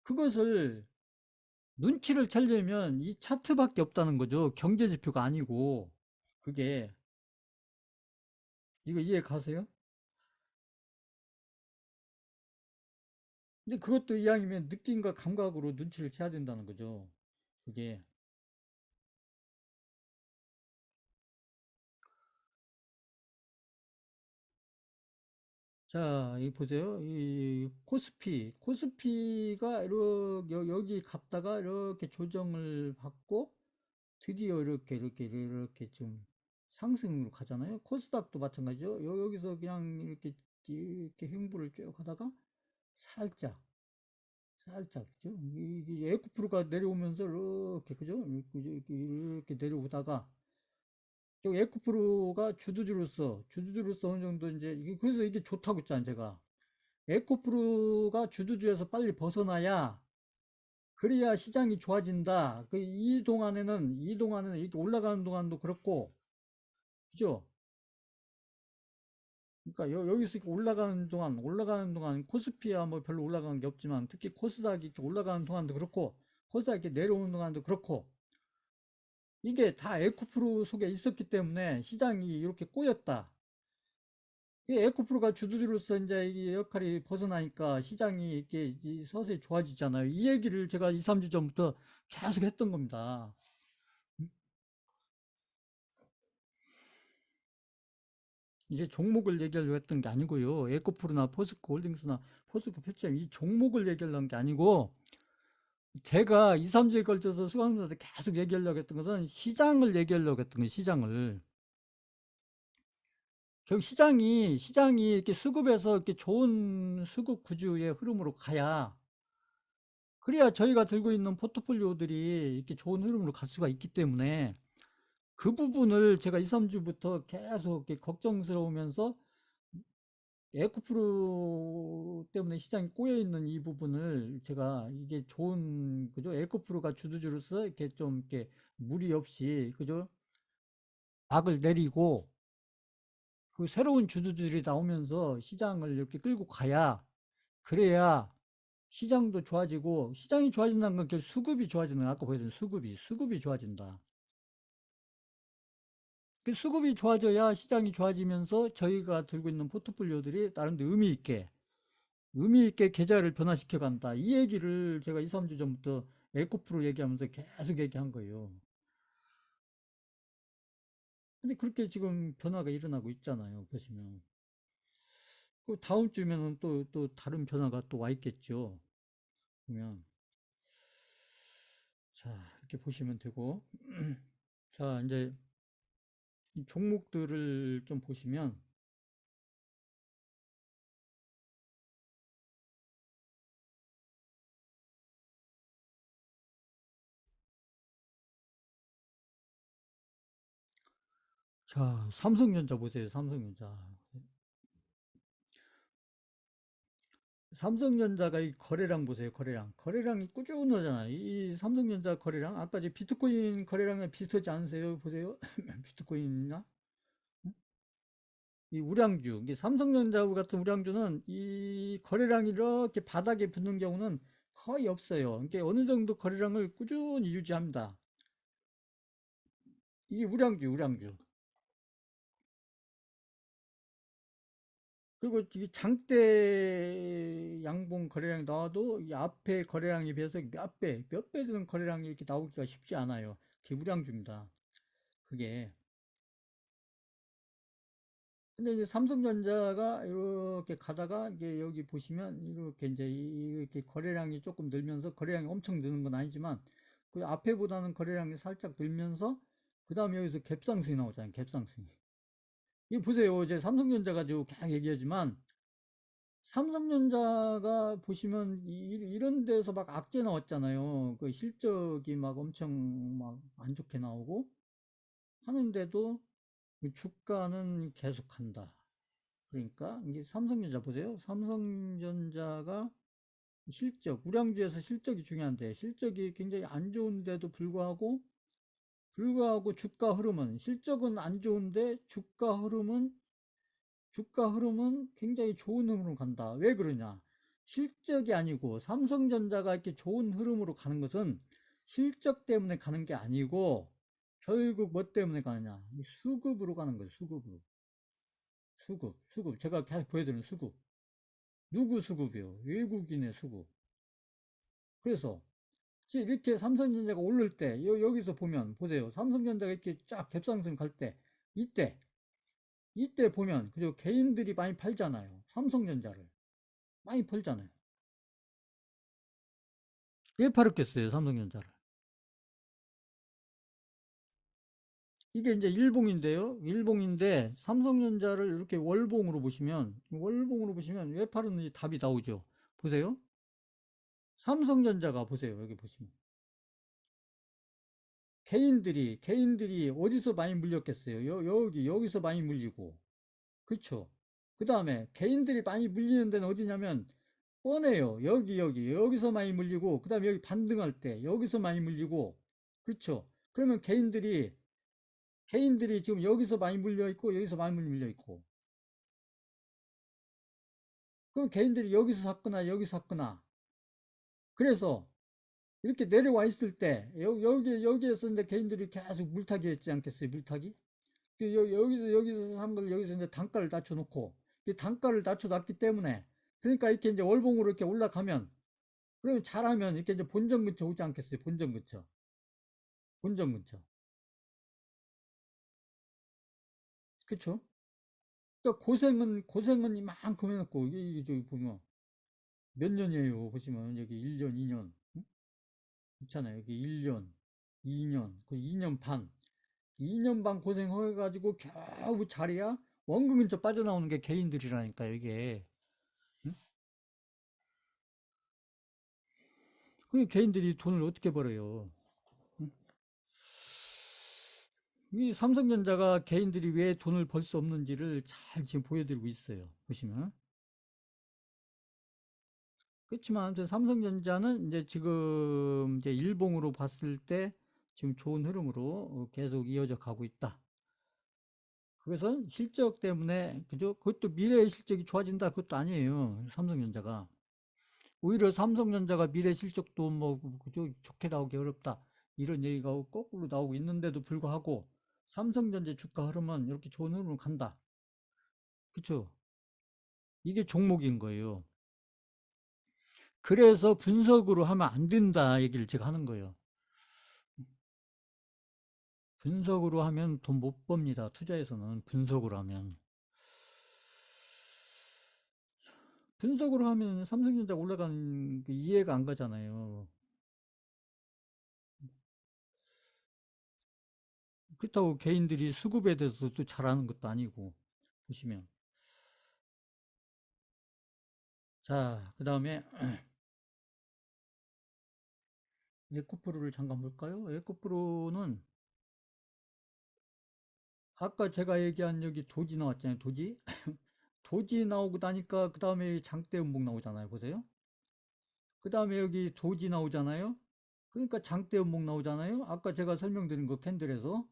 그것을 눈치를 채려면 이 차트밖에 없다는 거죠. 경제 지표가 아니고. 그게, 이거 이해 가세요? 근데 그것도 이왕이면 느낌과 감각으로 눈치를 채야 된다는 거죠. 그게. 자, 이 보세요. 이 코스피가 이렇게 여기 갔다가 이렇게 조정을 받고 드디어 이렇게 좀 상승으로 가잖아요. 코스닥도 마찬가지죠. 여기서 그냥 이렇게 횡보를 쭉 하다가 살짝 그죠? 이게 에코프로가 내려오면서 이렇게 그죠? 이렇게 내려오다가 또 에코프로가 주두주로서 어느 정도 이제 그래서 이게 좋다고 했잖아요 제가. 에코프로가 주두주에서 빨리 벗어나야 그래야 시장이 좋아진다. 이 동안에는 이렇게 올라가는 동안도 그렇고 그죠? 그러니까 여기서 이렇게 올라가는 동안 코스피야 뭐 별로 올라가는 게 없지만 특히 코스닥이 이렇게 올라가는 동안도 그렇고 코스닥이 이렇게 내려오는 동안도 그렇고 이게 다 에코프로 속에 있었기 때문에 시장이 이렇게 꼬였다. 에코프로가 주주로서 이제 이 역할이 벗어나니까 시장이 이렇게 서서히 좋아지잖아요. 이 얘기를 제가 2, 3주 전부터 계속 했던 겁니다. 이제 종목을 얘기하려고 했던 게 아니고요. 에코프로나 포스코 홀딩스나 포스코 패치엠 이 종목을 얘기하려는 게 아니고 제가 2, 3주에 걸쳐서 수강자한테 계속 얘기하려고 했던 것은 시장을 얘기하려고 했던 거예요. 시장을. 결국 시장이 이렇게 수급에서 이렇게 좋은 수급 구조의 흐름으로 가야 그래야 저희가 들고 있는 포트폴리오들이 이렇게 좋은 흐름으로 갈 수가 있기 때문에 그 부분을 제가 2, 3주부터 계속 이렇게 걱정스러우면서 에코프로 때문에 시장이 꼬여 있는 이 부분을 제가 이게 좋은 그죠? 에코프로가 주도주로서 이렇게 좀 이렇게 무리 없이 그죠? 악을 내리고 그 새로운 주주들이 나오면서 시장을 이렇게 끌고 가야 그래야 시장도 좋아지고 시장이 좋아진다는 건 결국 수급이 좋아지는 거야. 아까 보여준 수급이 좋아진다. 그 수급이 좋아져야 시장이 좋아지면서 저희가 들고 있는 포트폴리오들이 나름대로 의미 있게 계좌를 변화시켜 간다. 이 얘기를 제가 2, 3주 전부터 에코프로 얘기하면서 계속 얘기한 거예요. 근데 그렇게 지금 변화가 일어나고 있잖아요. 보시면. 그 다음 주면은 또 다른 변화가 또 와 있겠죠. 보면. 자, 이렇게 보시면 되고. 자, 이제 이 종목들을 좀 보시면, 자, 삼성전자 보세요. 삼성전자. 삼성전자가 이 거래량 보세요. 거래량. 거래량이 꾸준하잖아요. 이 삼성전자 거래량. 아까 제 비트코인 거래량에 비슷하지 않으세요? 보세요. 비트코인이나. 이 우량주. 이 삼성전자 같은 우량주는 이 거래량이 이렇게 바닥에 붙는 경우는 거의 없어요. 이게 어느 정도 거래량을 꾸준히 유지합니다. 이 우량주, 우량주. 그리고 이 장대 양봉 거래량이 나와도 이 앞에 거래량에 비해서 몇 배 되는 거래량이 이렇게 나오기가 쉽지 않아요. 그게 우량주입니다. 그게. 근데 이제 삼성전자가 이렇게 가다가 이제 여기 보시면 이렇게 이제 이렇게 거래량이 조금 늘면서 거래량이 엄청 느는 건 아니지만 그 앞에보다는 거래량이 살짝 늘면서 그 다음에 여기서 갭상승이 나오잖아요. 갭상승이. 이 보세요. 이제 삼성전자 가지고 계속 얘기하지만 삼성전자가 보시면 이런 데서 막 악재 나왔잖아요. 그 실적이 막 엄청 막 안 좋게 나오고 하는데도 주가는 계속한다. 그러니까 이게 삼성전자 보세요. 삼성전자가 실적, 우량주에서 실적이 중요한데 실적이 굉장히 안 좋은데도 불구하고 주가 흐름은 실적은 안 좋은데 주가 흐름은 굉장히 좋은 흐름으로 간다. 왜 그러냐? 실적이 아니고 삼성전자가 이렇게 좋은 흐름으로 가는 것은 실적 때문에 가는 게 아니고 결국 뭐 때문에 가느냐? 수급으로 가는 거예요. 수급으로. 수급. 제가 계속 보여드리는 수급. 누구 수급이요? 외국인의 수급. 그래서 이렇게 삼성전자가 오를 때 여기서 보면 보세요. 삼성전자가 이렇게 쫙 갭상승 갈 때 이때 보면 그리고 개인들이 많이 팔잖아요. 삼성전자를 많이 팔잖아요. 왜 팔았겠어요? 삼성전자를. 이게 이제 일봉인데요. 일봉인데 삼성전자를 이렇게 월봉으로 보시면 왜 팔았는지 답이 나오죠. 보세요. 삼성전자가 보세요. 여기 보시면 개인들이 어디서 많이 물렸겠어요? 여기서 많이 물리고. 그쵸? 그 다음에 개인들이 많이 물리는 데는 어디냐면 뻔해요. 여기서 많이 물리고 그 다음에 여기 반등할 때 여기서 많이 물리고. 그쵸? 그러면 개인들이 지금 여기서 많이 물려 있고 여기서 많이 물려 있고. 그럼 개인들이 여기서 샀거나 여기서 샀거나. 그래서 이렇게 내려와 있을 때 여기에서 이제 개인들이 계속 물타기 했지 않겠어요? 물타기? 여기서 산 걸 여기서 이제 단가를 낮춰놓고 이 단가를 낮춰놨기 때문에 그러니까 이렇게 이제 월봉으로 이렇게 올라가면 그러면 잘하면 이렇게 이제 본전 근처 오지 않겠어요? 본전 근처. 그쵸? 그러니까 고생은 이만큼 해놓고 이게 저기 보면 몇 년이에요? 보시면 여기 1년, 2년 있잖아요. 여기 1년, 2년, 그 2년 반, 2년 반 고생해가지고 겨우 자리야 원금 근처 빠져나오는 게 개인들이라니까 이게. 응? 그 개인들이 돈을 어떻게 벌어요? 응? 이 삼성전자가 개인들이 왜 돈을 벌 수 없는지를 잘 지금 보여드리고 있어요. 보시면. 그렇지만 아무튼 삼성전자는 이제 지금 이제 일봉으로 봤을 때 지금 좋은 흐름으로 계속 이어져 가고 있다. 그것은 실적 때문에 그죠? 그것도 미래의 실적이 좋아진다 그것도 아니에요. 삼성전자가. 오히려 삼성전자가 미래 실적도 뭐 그죠? 좋게 나오기 어렵다. 이런 얘기가 거꾸로 나오고 있는데도 불구하고 삼성전자 주가 흐름은 이렇게 좋은 흐름으로 간다. 그쵸? 이게 종목인 거예요. 그래서 분석으로 하면 안 된다 얘기를 제가 하는 거예요. 분석으로 하면 돈 못 법니다. 투자에서는 분석으로 하면. 분석으로 하면 삼성전자 올라가는 게 이해가 안 가잖아요. 그렇다고 개인들이 수급에 대해서 또 잘하는 것도 아니고, 보시면. 자, 그 다음에 에코프로를 잠깐 볼까요? 에코프로는 아까 제가 얘기한 여기 도지 나왔잖아요. 도지. 도지 나오고 나니까 그 다음에 장대 음봉 나오잖아요. 보세요. 그 다음에 여기 도지 나오잖아요. 그러니까 장대 음봉 나오잖아요. 아까 제가 설명드린 거 캔들에서.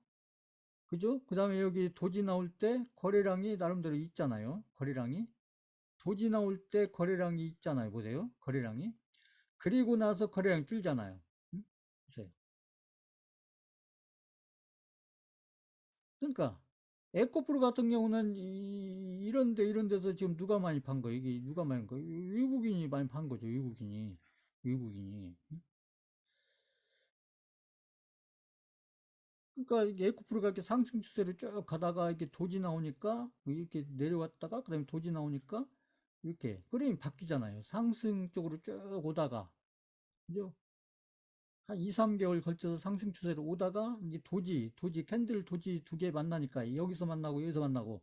그죠? 그 다음에 여기 도지 나올 때 거래량이 나름대로 있잖아요. 거래량이. 도지 나올 때 거래량이 있잖아요. 보세요. 거래량이. 그리고 나서 거래량이 줄잖아요. 음? 보세요. 그러니까 에코프로 같은 경우는 이런 데서 지금 누가 많이 판 거예요? 이게 누가 많이 판 거예요? 외국인이 많이 판 거죠. 외국인이. 외국인이. 그러니까 이게 에코프로가 이렇게 상승 추세를 쭉 가다가 이렇게 도지 나오니까 이렇게 내려왔다가 그다음에 도지 나오니까 이렇게 흐름이 바뀌잖아요. 상승 쪽으로 쭉 오다가 그죠? 한 2, 3개월 걸쳐서 상승 추세로 오다가 이제 도지 캔들 도지 두 개 만나니까 여기서 만나고 여기서 만나고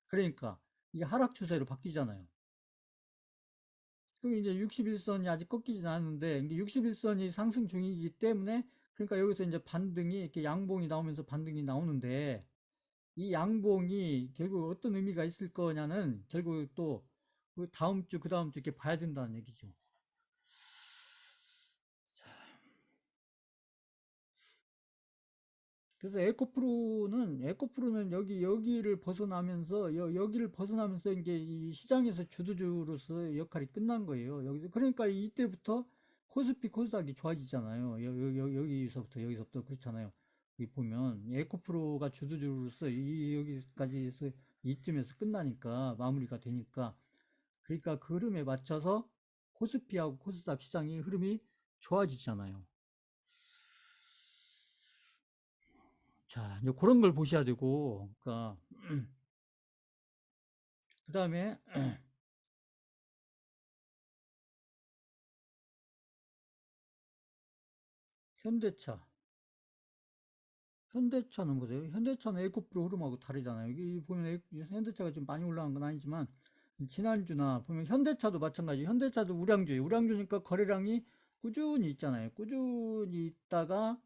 그러니까 이게 하락 추세로 바뀌잖아요. 그럼 이제 61선이 아직 꺾이진 않았는데 이게 61선이 상승 중이기 때문에 그러니까 여기서 이제 반등이 이렇게 양봉이 나오면서 반등이 나오는데 이 양봉이 결국 어떤 의미가 있을 거냐는 결국 또 그 다음 주, 그 다음 주 이렇게 봐야 된다는 얘기죠. 그래서 에코프로는 여기를 벗어나면서 여기를 벗어나면서 이제 이 시장에서 주도주로서 역할이 끝난 거예요. 여기 그러니까 이때부터 코스피 코스닥이 좋아지잖아요. 여기서부터 그렇잖아요. 여기 보면 에코프로가 주도주로서 여기까지 해서 이쯤에서 끝나니까 마무리가 되니까 그러니까 그 흐름에 맞춰서 코스피하고 코스닥 시장의 흐름이 좋아지잖아요. 자, 이제 그런 걸 보셔야 되고, 그러니까 그 다음에 현대차. 현대차는 보세요. 현대차는 에코프로 흐름하고 다르잖아요. 여기 보면 현대차가 좀 많이 올라간 건 아니지만 지난주나 보면 현대차도 마찬가지. 현대차도 우량주니까 거래량이 꾸준히 있잖아요. 꾸준히 있다가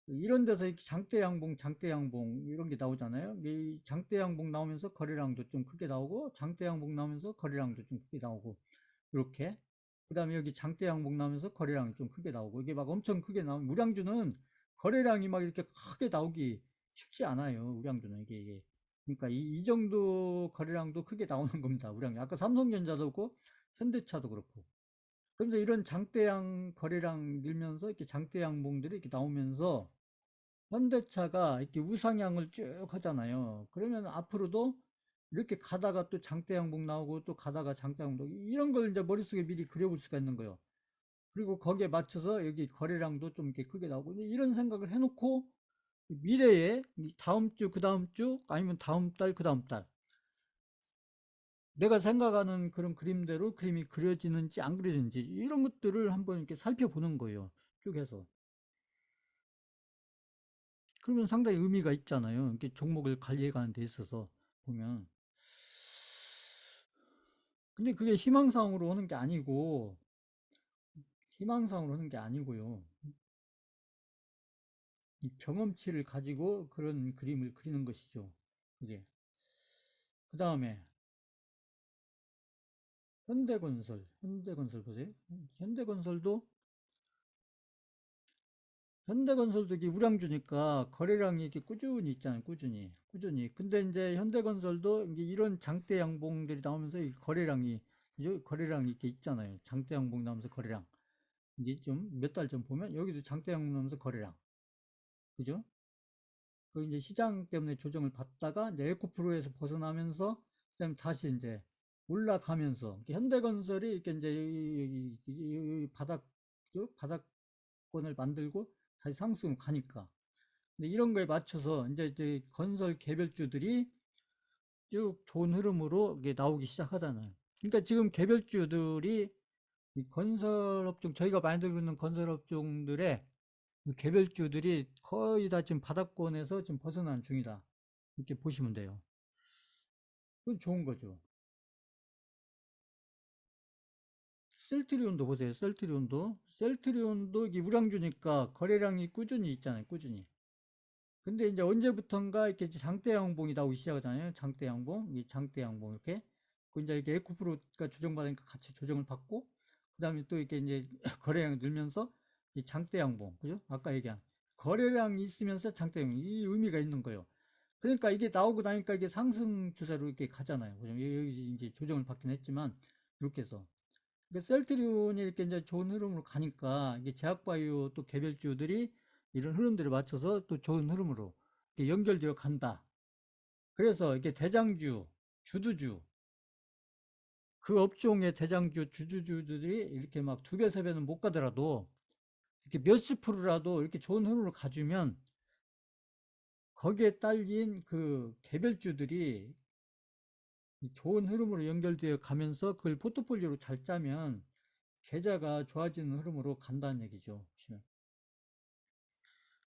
이런 데서 이렇게 장대 양봉 이런 게 나오잖아요. 이 장대 양봉 나오면서 거래량도 좀 크게 나오고 장대 양봉 나오면서 거래량도 좀 크게 나오고 이렇게 그다음에 여기 장대 양봉 나오면서 거래량이 좀 크게 나오고 이게 막 엄청 크게 나오는 우량주는 거래량이 막 이렇게 크게 나오기 쉽지 않아요. 우량주는 이게 그러니까 이 정도 거래량도 크게 나오는 겁니다. 우량주 아까 삼성전자도 그렇고 현대차도 그렇고 그러면서 이런 장대양 거래량 늘면서 이렇게 장대 양봉들이 이렇게 나오면서 현대차가 이렇게 우상향을 쭉 하잖아요. 그러면 앞으로도 이렇게 가다가 또 장대 양봉 나오고 또 가다가 장대 양봉 이런 걸 이제 머릿속에 미리 그려볼 수가 있는 거예요. 그리고 거기에 맞춰서 여기 거래량도 좀 이렇게 크게 나오고 이런 생각을 해놓고 미래에 다음 주, 그 다음 주 아니면 다음 달, 그 다음 달 내가 생각하는 그런 그림대로 그림이 그려지는지 안 그려지는지 이런 것들을 한번 이렇게 살펴보는 거예요. 쭉 해서. 그러면 상당히 의미가 있잖아요. 이렇게 종목을 관리해가는 데 있어서 보면. 근데 그게 희망사항으로 하는 게 아니고, 희망사항으로 하는 게 아니고요. 이 경험치를 가지고 그런 그림을 그리는 것이죠. 그게. 그 다음에 현대건설 보세요. 현대건설도 현대건설도 이게 우량주니까 거래량이 이렇게 꾸준히 있잖아요. 꾸준히. 근데 이제 현대건설도 이제 이런 장대 양봉들이 나오면서 이 거래량이 그죠? 거래량이 이렇게 있잖아요. 장대 양봉 나오면서 거래량. 이게 좀 몇 달 전 보면 여기도 장대 양봉 나오면서 거래량. 그죠? 그 이제 시장 때문에 조정을 받다가 이제 에코프로에서 벗어나면서 그다음에 다시 이제 올라가면서 현대건설이 이렇게 이제 이 바닥권을 만들고 다시 상승을 가니까 근데 이런 거에 맞춰서 이제 건설 개별주들이 쭉 좋은 흐름으로 이게 나오기 시작하잖아요. 그러니까 지금 개별주들이 건설업종 저희가 많이 들고 있는 건설업종들의 개별주들이 거의 다 지금 바닥권에서 지금 벗어난 중이다. 이렇게 보시면 돼요. 그건 좋은 거죠. 셀트리온도 보세요. 셀트리온도 이게 우량주니까 거래량이 꾸준히 있잖아요. 꾸준히. 근데 이제 언제부턴가 이렇게 장대 양봉이 나오기 시작하잖아요. 장대 양봉, 이 장대 양봉 이렇게. 그 이제 이게 에코프로가 조정받으니까 같이 조정을 받고, 그 다음에 또 이렇게 이제 거래량이 늘면서 이 장대 양봉, 그죠? 아까 얘기한 거래량이 있으면서 장대 양봉 이 의미가 있는 거예요. 그러니까 이게 나오고 나니까 이게 상승 추세로 이렇게 가잖아요. 그죠? 여기 이제 조정을 받긴 했지만 이렇게 해서. 그러니까 셀트리온이 이렇게 이제 좋은 흐름으로 가니까 이게 제약바이오 또 개별주들이 이런 흐름들에 맞춰서 또 좋은 흐름으로 이렇게 연결되어 간다. 그래서 이게 대장주, 주두주, 그 업종의 대장주, 주주주들이 이렇게 막 두 배, 세 배는 못 가더라도 이렇게 몇십 프로라도 이렇게 좋은 흐름으로 가주면 거기에 딸린 그 개별주들이 좋은 흐름으로 연결되어 가면서 그걸 포트폴리오로 잘 짜면 계좌가 좋아지는 흐름으로 간다는 얘기죠.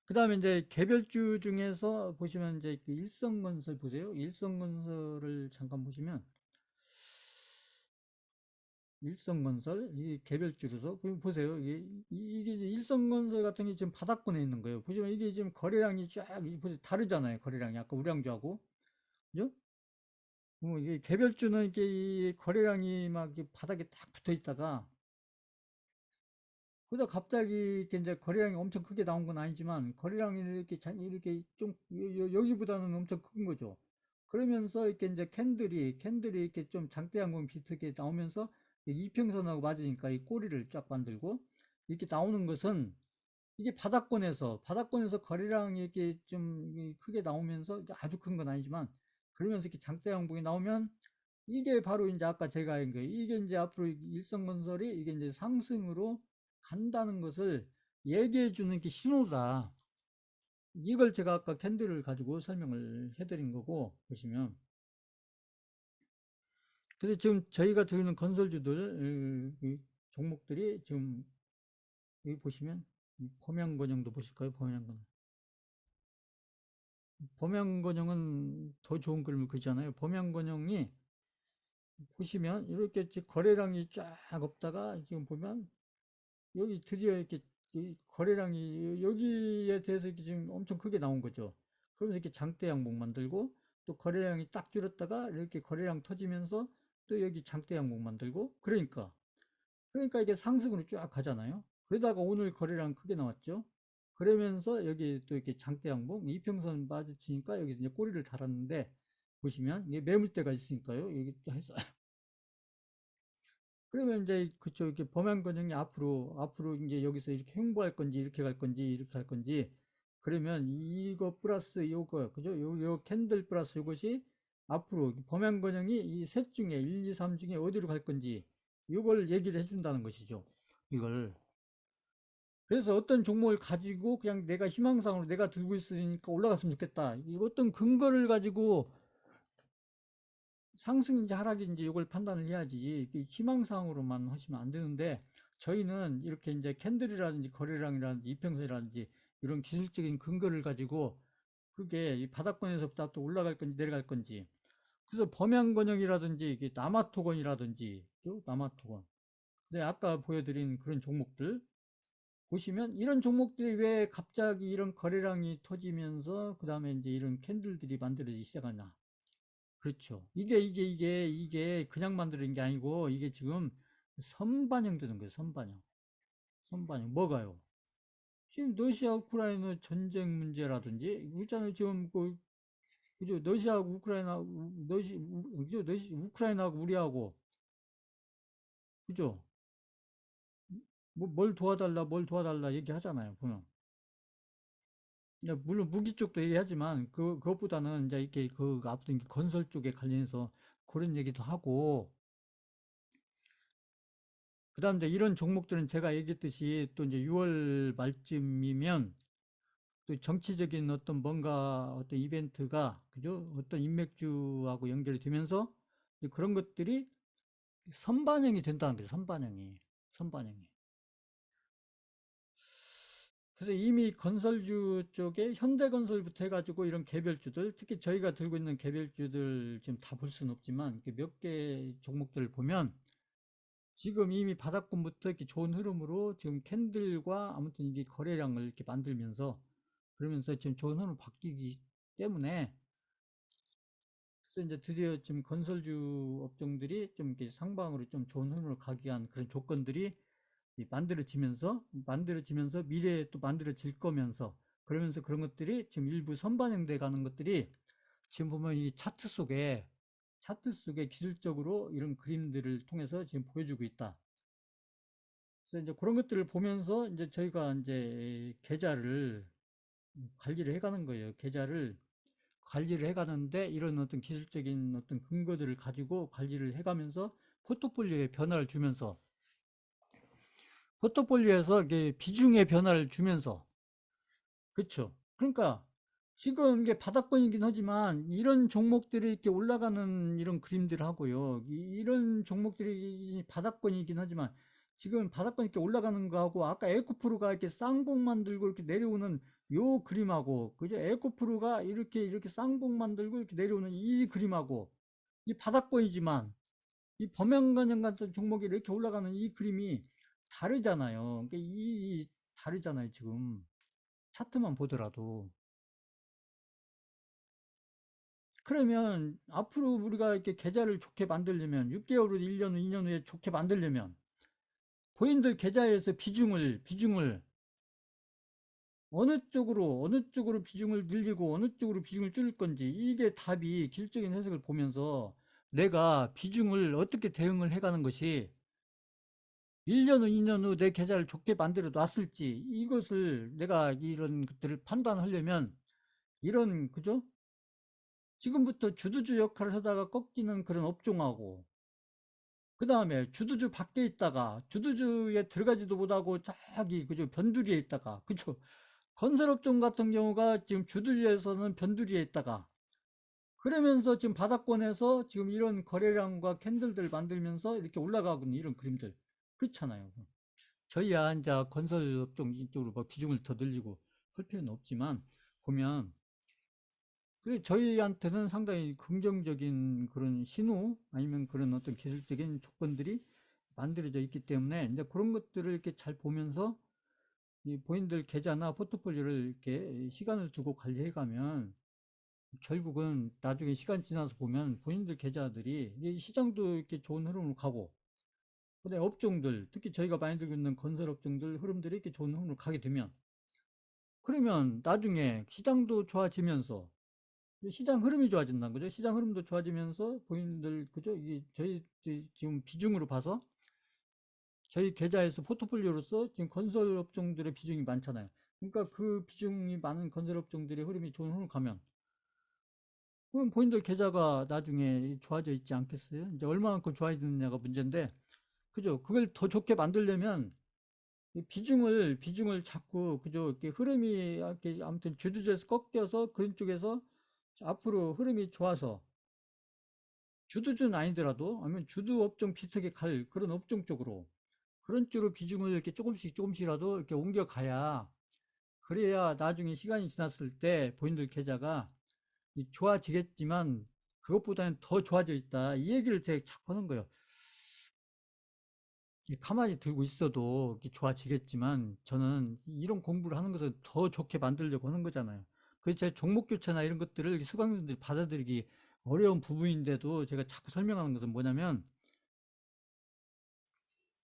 그 다음에 이제 개별주 중에서 보시면 이제 그 일성건설 보세요. 일성건설을 잠깐 보시면 일성건설 이 개별주로서 보세요. 이게 이제 일성건설 같은 게 지금 바닥권에 있는 거예요. 보시면 이게 지금 거래량이 쫙 보세요. 다르잖아요. 거래량이 아까 우량주하고 그죠? 이게 개별주는 이게 이 거래량이 막 바닥에 딱 붙어 있다가 그러다 갑자기 이렇게 이제 거래량이 엄청 크게 나온 건 아니지만 거래량이 이렇게 좀 여기보다는 엄청 큰 거죠. 그러면서 이렇게 이제 캔들이 이렇게 좀 장대양봉 비슷하게 나오면서 이평선하고 맞으니까 이 꼬리를 쫙 만들고 이렇게 나오는 것은 이게 바닥권에서 거래량이 이렇게 좀 크게 나오면서 아주 큰 건 아니지만 그러면서 이렇게 장대양봉이 나오면 이게 바로 이제 아까 제가 한 거예요. 이게 이제 앞으로 일성건설이 이게 이제 상승으로 간다는 것을 얘기해 주는 게 신호다. 이걸 제가 아까 캔들을 가지고 설명을 해드린 거고, 보시면. 그래서 지금 저희가 드리는 건설주들, 종목들이 지금 여기 보시면, 범양건영도 보실까요? 범양건영. 범양건영은 더 좋은 그림을 그리잖아요. 범양건영이 보시면 이렇게 거래량이 쫙 없다가 지금 보면 여기 드디어 이렇게 거래량이 여기에 대해서 이렇게 지금 엄청 크게 나온 거죠. 그러면서 이렇게 장대 양봉 만들고 또 거래량이 딱 줄었다가 이렇게 거래량 터지면서 또 여기 장대 양봉 만들고 그러니까 이게 상승으로 쫙 가잖아요. 그러다가 오늘 거래량 크게 나왔죠. 그러면서 여기 또 이렇게 장대 양봉 이평선 마주치니까 여기서 이제 꼬리를 달았는데 보시면 이게 매물대가 있으니까요. 여기 해서 그러면 이제 그쪽 이렇게 범양 건영이 앞으로 이제 여기서 이렇게 횡보할 건지 이렇게 갈 건지 이렇게 할 건지 그러면 이거 플러스 요거 그죠? 요 캔들 플러스 요것이 앞으로 범양 건영이 이 셋 중에 1, 2, 3 중에 어디로 갈 건지 요걸 얘기를 해준다는 것이죠. 이걸 그래서 어떤 종목을 가지고 그냥 내가 희망상으로 내가 들고 있으니까 올라갔으면 좋겠다. 이 어떤 근거를 가지고 상승인지 하락인지 이걸 판단을 해야지 희망사항으로만 하시면 안 되는데 저희는 이렇게 이제 캔들이라든지 거래량이라든지 이평선이라든지 이런 기술적인 근거를 가지고 그게 이 바닥권에서부터 또 올라갈 건지 내려갈 건지 그래서 범양건영이라든지 이게 남아토건이라든지 남아토건 네, 아까 보여드린 그런 종목들 보시면 이런 종목들이 왜 갑자기 이런 거래량이 터지면서 그 다음에 이제 이런 캔들들이 만들어지기 시작하나 그렇죠. 이게 그냥 만드는 게 아니고, 이게 지금 선반영 되는 거예요, 선반영. 선반영. 뭐가요? 지금 러시아 우크라이나 전쟁 문제라든지, 있잖아요. 지금 그죠? 러시아하고 우크라이나, 그죠? 우크라이나하고 우리하고, 그죠? 뭘 도와달라 얘기하잖아요, 보면. 물론 무기 쪽도 얘기하지만 그것보다는 이제 이렇게 그 앞으로 건설 쪽에 관련해서 그런 얘기도 하고, 그다음 이제 이런 종목들은 제가 얘기했듯이 또 이제 6월 말쯤이면 또 정치적인 어떤 뭔가 어떤 이벤트가 그죠? 어떤 인맥주하고 연결이 되면서 그런 것들이 선반영이 된다는 거죠. 선반영이. 그래서 이미 건설주 쪽에 현대건설부터 해가지고 이런 개별주들, 특히 저희가 들고 있는 개별주들 지금 다 볼 수는 없지만 몇 개 종목들을 보면 지금 이미 바닥권부터 이렇게 좋은 흐름으로 지금 캔들과 아무튼 이게 거래량을 이렇게 만들면서 그러면서 지금 좋은 흐름으로 바뀌기 때문에, 그래서 이제 드디어 지금 건설주 업종들이 좀 이렇게 상방으로 좀 좋은 흐름으로 가기 위한 그런 조건들이 만들어지면서 미래에 또 만들어질 거면서, 그러면서 그런 것들이 지금 일부 선반영돼 가는 것들이 지금 보면 이 차트 속에 기술적으로 이런 그림들을 통해서 지금 보여주고 있다. 그래서 이제 그런 것들을 보면서 이제 저희가 이제 계좌를 관리를 해가는 거예요. 계좌를 관리를 해가는데 이런 어떤 기술적인 어떤 근거들을 가지고 관리를 해가면서 포트폴리오에 변화를 주면서, 포트폴리오에서 이게 비중의 변화를 주면서, 그렇죠. 그러니까 지금 이게 바닥권이긴 하지만 이런 종목들이 이렇게 올라가는 이런 그림들 하고요. 이런 종목들이 바닥권이긴 하지만 지금 바닥권 이렇게 올라가는 거하고 아까 에코프로가 이렇게 쌍봉 만들고 이렇게 내려오는 요 그림하고, 그죠? 에코프로가 이렇게 쌍봉 만들고 이렇게 내려오는 이 그림하고, 이 바닥권이지만 이 범용관형 같은 종목이 이렇게 올라가는 이 그림이 다르잖아요. 그러니까 다르잖아요, 지금. 차트만 보더라도. 그러면 앞으로 우리가 이렇게 계좌를 좋게 만들려면 6개월 후, 1년 후, 2년 후에 좋게 만들려면 본인들 계좌에서 비중을 어느 쪽으로 비중을 늘리고 어느 쪽으로 비중을 줄일 건지, 이게 답이 기술적인 해석을 보면서 내가 비중을 어떻게 대응을 해가는 것이 1년 후, 2년 후 내 계좌를 좋게 만들어 놨을지, 이것을 내가 이런 것들을 판단하려면 그죠? 지금부터 주도주 역할을 하다가 꺾이는 그런 업종하고, 그 다음에 주도주 밖에 있다가 주도주에 들어가지도 못하고 저기 그죠, 변두리에 있다가, 그죠, 건설업종 같은 경우가 지금 주도주에서는 변두리에 있다가 그러면서 지금 바닥권에서 지금 이런 거래량과 캔들들 만들면서 이렇게 올라가고 있는 이런 그림들, 그렇잖아요. 저희야 이제 건설업종 이쪽으로 뭐 비중을 더 늘리고 할 필요는 없지만 보면 저희한테는 상당히 긍정적인 그런 신호 아니면 그런 어떤 기술적인 조건들이 만들어져 있기 때문에 이제 그런 것들을 이렇게 잘 보면서 이 본인들 계좌나 포트폴리오를 이렇게 시간을 두고 관리해 가면 결국은 나중에 시간 지나서 보면 본인들 계좌들이 시장도 이렇게 좋은 흐름으로 가고, 그다음에 업종들, 특히 저희가 많이 들고 있는 건설 업종들 흐름들이 이렇게 좋은 흐름으로 가게 되면, 그러면 나중에 시장도 좋아지면서 시장 흐름이 좋아진다는 거죠. 시장 흐름도 좋아지면서 본인들 그죠? 이게 저희 지금 비중으로 봐서 저희 계좌에서 포트폴리오로서 지금 건설 업종들의 비중이 많잖아요. 그러니까 그 비중이 많은 건설 업종들의 흐름이 좋은 흐름 가면, 그럼 본인들 계좌가 나중에 좋아져 있지 않겠어요? 이제 얼마만큼 좋아지느냐가 문제인데, 그죠? 그걸 더 좋게 만들려면 비중을 자꾸 그죠? 이렇게 흐름이 이렇게 아무튼 주도주에서 꺾여서 그런 쪽에서 앞으로 흐름이 좋아서 주도주는 아니더라도 아니면 주도 업종 비슷하게 갈 그런 업종 쪽으로, 그런 쪽으로 비중을 이렇게 조금씩이라도 이렇게 옮겨가야, 그래야 나중에 시간이 지났을 때 본인들 계좌가 좋아지겠지만 그것보다는 더 좋아져 있다, 이 얘기를 제가 자꾸 하는 거예요. 가만히 들고 있어도 좋아지겠지만 저는 이런 공부를 하는 것을 더 좋게 만들려고 하는 거잖아요. 그래서 제가 종목 교체나 이런 것들을 수강생들이 받아들이기 어려운 부분인데도 제가 자꾸 설명하는 것은 뭐냐면,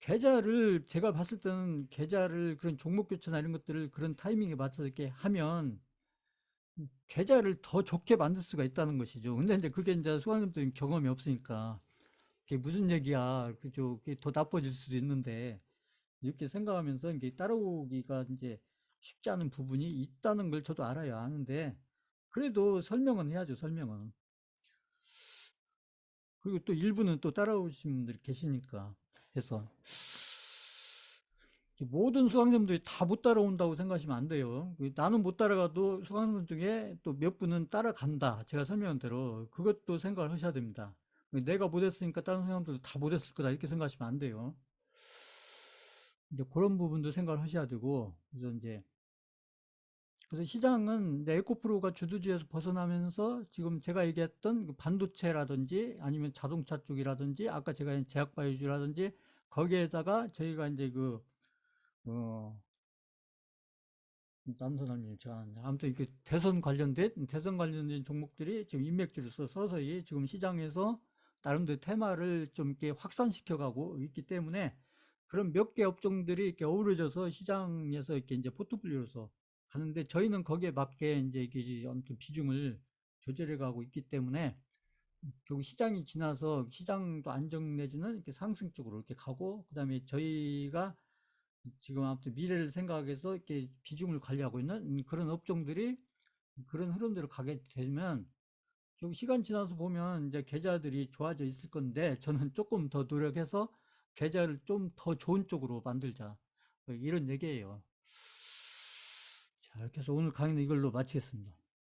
제가 봤을 때는 계좌를 그런 종목 교체나 이런 것들을 그런 타이밍에 맞춰서 이렇게 하면 계좌를 더 좋게 만들 수가 있다는 것이죠. 근데 이제 그게 이제 수강생들은 경험이 없으니까 그게 무슨 얘기야, 그죠? 그게 더 나빠질 수도 있는데 이렇게 생각하면서 이게 따라오기가 이제 쉽지 않은 부분이 있다는 걸 저도 알아요. 아는데 그래도 설명은 해야죠. 설명은. 그리고 또 일부는 또 따라오신 분들이 계시니까 해서 모든 수강생들이 다 못 따라온다고 생각하시면 안 돼요. 나는 못 따라가도 수강생 중에 또 몇 분은 따라간다. 제가 설명한 대로 그것도 생각을 하셔야 됩니다. 내가 못했으니까 다른 사람들도 다 못했을 거다 이렇게 생각하시면 안 돼요. 이제 그런 부분도 생각을 하셔야 되고 그래서 시장은 이제 에코프로가 주도주에서 벗어나면서 지금 제가 얘기했던 그 반도체라든지 아니면 자동차 쪽이라든지 아까 제가 제약바이오주라든지 거기에다가 저희가 이제 어, 남선생님 제가 아무튼 이렇게 대선 관련된 종목들이 지금 인맥주로서 서서히 지금 시장에서 나름대로 테마를 좀 이렇게 확산시켜 가고 있기 때문에 그런 몇 개 업종들이 이렇게 어우러져서 시장에서 이렇게 이제 포트폴리오로서 가는데 저희는 거기에 맞게 이제 이게 아무튼 비중을 조절해 가고 있기 때문에 결국 시장이 지나서 시장도 안정 내지는 이렇게 상승 쪽으로 이렇게 가고 그다음에 저희가 지금 아무튼 미래를 생각해서 이렇게 비중을 관리하고 있는 그런 업종들이 그런 흐름대로 가게 되면 결국 시간 지나서 보면 이제 계좌들이 좋아져 있을 건데 저는 조금 더 노력해서 계좌를 좀 더 좋은 쪽으로 만들자 이런 얘기예요. 자, 이렇게 해서 오늘 강의는 이걸로 마치겠습니다.